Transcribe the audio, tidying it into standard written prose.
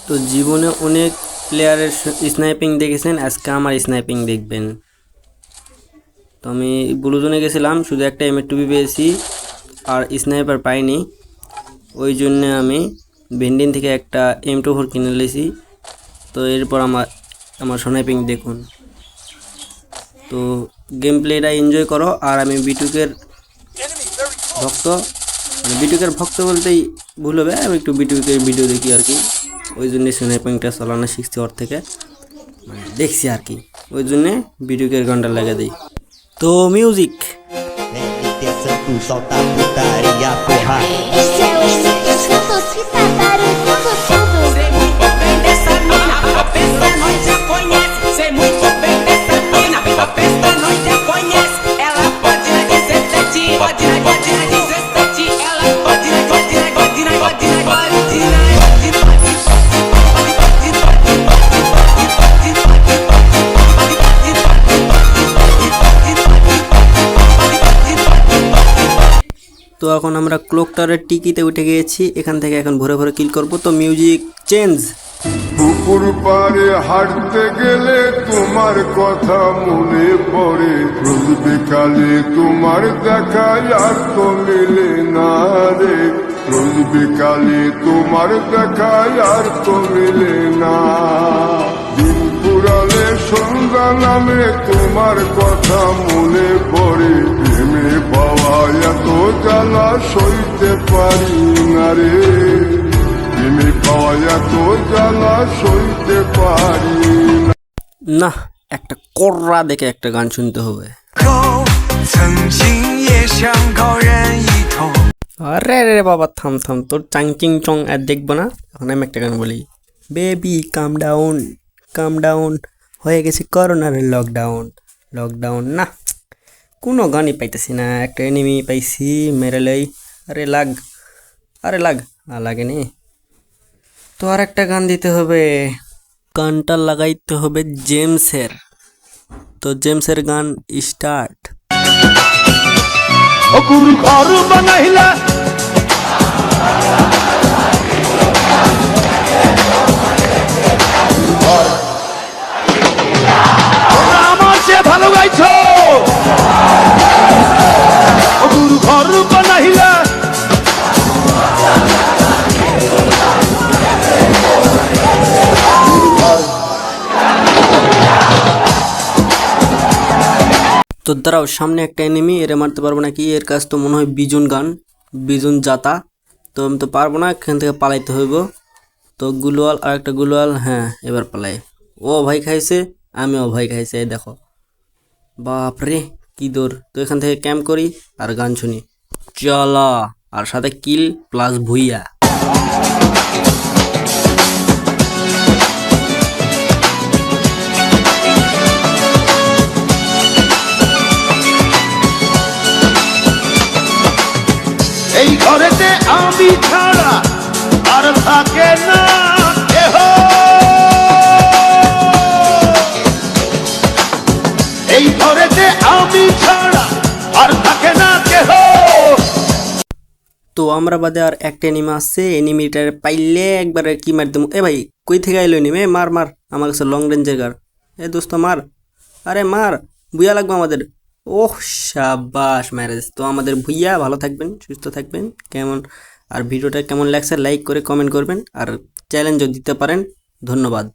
তো জীবনে অনেক প্লেয়ারের স্নাইপিং দেখেছেন, আজকে আমার স্নাইপিং দেখবেন। তো আমি ব্লু জোনে গেছিলাম, শুধু একটা M2 পেয়েছি আর স্নাইপার পাইনি। ওই জন্যে আমি ভেন্ডিন থেকে একটা M24 কিনে নিয়েছি। তো এরপর আমার স্নাইপিং দেখুন। তো গেম প্লেটা এনজয় করো। আর আমি বিটুকের ভক্ত, বিটুকের ভক্ত বলতেই ভুল হবে, আমি একটু বিটুকের ভিডিও দেখি আর কি। ওই জন্যে স্নাইপিংটা চালানো শিখছি ওর থেকে, মানে দেখছি আর কি। ওই জন্যে বিটুকের গানটা লাগিয়ে দিই। তো music. LT Santo solta putaria, porra. Esse é o Santos que tá barulhando tudo. Sei muito bem dessa mina, a festa nós já conhece. Sei muito bem dessa mina, a festa nós já conhece. Ela pode na 17, pode na 17. Ela pode na 17। তো এখন আমরা clock টাওয়ারের টিকিতে উঠে গিয়েছি, এখান থেকে এখন ভরে ভরে কিল করব। তো মিউজিক চেঞ্জ। পুকুর পাড়ে হাঁটতে গেলে তোমার কথা মনে পড়ে, রোজ বিকালে তোমার দেখা আর তো মেলে না রে, রোজ বিকালে তোমার দেখা আর তো মেলে না। দিন পুরালে সন্ধ্যা নামে তোমার কথা মনে পড়ে, প্রেমে পাওয়া এত জ্বালা সইতে পারি না রে, প্রেমে পাওয়া এত জ্বালা সইতে পারি না। না, একটা কররা দেখে একটা গান শুনতে হবে। আরে রে বাবা, থাম থাম, তোর চাংচিং চং আর দেখবো না। এখন আমি একটা গান বলি, বেবি কাম ডাউন কাম ডাউন, হয়ে গেছে করোনার লকডাউন লকডাউন। না, কোনো গানই পাইতেছি না। একটা এনিমি পাইছি, মেরে লই। আরে লাগ, আরে লাগ, না লাগেনি তো। আর একটা গান দিতে হবে, গানটা লাগাইতে হবে জেমসের। তো জেমসের গান স্টার্ট। ঘর বানাইলা আমার সে ভালো গাইছো, ঘর বানাইলা তো দাঁড়াও, সামনে একটা এনিমি, এরে মারতে পারবো নাকি? এর কাজ তো মনে হয় বিজুন গান, বিজুন জাতা। তো আমি তো পারবো না, এখান থেকে পালাইতে হইব। তো গুলওয়াল, আর একটা গুলওয়াল, হ্যাঁ এবার পালাই। ও ভাই খাইছে, আমিও ভাই খাইছে, এই দেখো। বাপরে কি দৌড়। তো এখান থেকে ক্যাম্প করি আর গান শুনি, চলা। আর সাথে কিল প্লাস ভুইয়া। এই ঘরেতে আমি ছাড়া আর থাকে না কেহ, এই ঘরেতে আমি ছাড়া আর থাকে না কেহ। তো আমরা বাদে আর একটা এনিমি আসছে, এনিমিটার পাইলে একবারে কি মার দেবো। এ ভাই কই থেকে আইলো এনিমি? মার মার, আমার কাছে লং রেঞ্জের গার। এ দোস্ত মার, আরে মার, বুয়া লাগবে আমাদের। ওহ শাবাশ ম্যারেজ। তো আমাদের ভুইয়া, ভালো থাকবেন, সুস্থ থাকবেন। কেমন আর ভিডিওটা কেমন লাগছে লাইক করে কমেন্ট করবেন, আর চ্যালেঞ্জও দিতে পারেন। ধন্যবাদ।